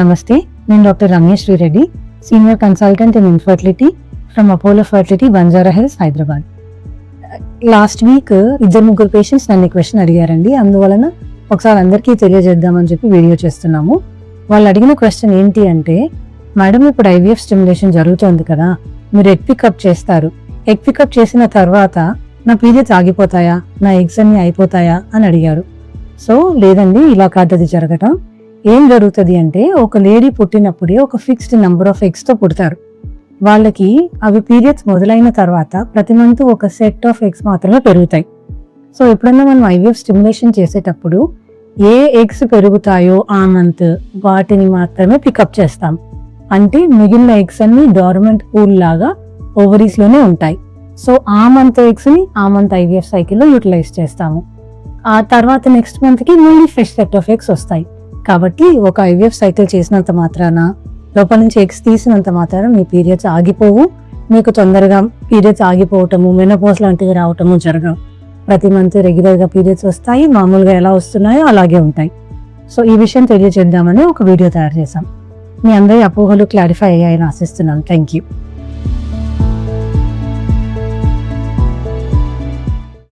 నమస్తే, నేను doctor Ramesh Reddy, senior consultant in infertility from Apollo fertility, Banjara hills, Hyderabad. Last week 2-3 patients నన్ను question అడిగారండి. అందువలన ఒకసారి అందరికీ తెలియజేద్దామని చెప్పి వీడియో చేస్తున్నాము. వాళ్ళు అడిగిన క్వశ్చన్ ఏంటి అంటే, మేడం ఇప్పుడు IVF స్టిమ్యులేషన్ జరుగుతోంది కదా, మీరు ఎగ్ పికప్ చేస్తారు, ఎగ్ పికప్ చేసిన తర్వాత నా పీరియడ్స్ ఆగిపోతాయా, నా ఎగ్స్ అన్ని అయిపోతాయా అని అడిగారు. సో లేదండి, ఇలా కాదు అది జరగటం. ఏం జరుగుతుంది అంటే, ఒక లేడీ పుట్టినప్పుడే ఒక ఫిక్స్డ్ నెంబర్ ఆఫ్ ఎగ్స్తో పుడతారు. వాళ్ళకి అవి పీరియడ్స్ మొదలైన తర్వాత ప్రతి మంత్ ఒక సెట్ ఆఫ్ ఎగ్స్ మాత్రమే పెరుగుతాయి. సో ఎప్పుడైనా మనం IVF స్టిమ్యులేషన్ చేసేటప్పుడు ఏ ఎగ్స్ పెరుగుతాయో ఆ మంత్ వాటిని మాత్రమే పికప్ చేస్తాం. అంటే మిగిలిన ఎగ్స్ అన్ని డార్మెంట్ పూల్ లాగా ఓవరీస్ లోనే ఉంటాయి. సో ఆ మంత్ ఎగ్స్ ని ఆ మంత్ IVF సైకిల్లో యూటిలైజ్ చేస్తాము. ఆ తర్వాత నెక్స్ట్ మంత్ కి మళ్ళీ ఫ్రెష్ సెట్ ఆఫ్ ఎగ్స్ వస్తాయి. కాబట్టి ఒక IVF సైకిల్ చేసినంత మాత్రాన, లోపల నుంచి ఎగ్స్ తీసినంత మాత్రాన మీ పీరియడ్స్ ఆగిపోవు. మీకు తొందరగా పీరియడ్స్ ఆగిపోవటము, మెనోపాజ్ లాంటివి రావటము జరగవు. ప్రతి మంత్ రెగ్యులర్గా పీరియడ్స్ వస్తాయి, మామూలుగా ఎలా వస్తున్నాయో అలాగే ఉంటాయి. సో ఈ విషయం తెలియజేద్దామని ఒక వీడియో తయారు చేశాం. మీ అందరి అపోహలు క్లారిఫై అయ్యాయని ఆశిస్తున్నాను. Thank you.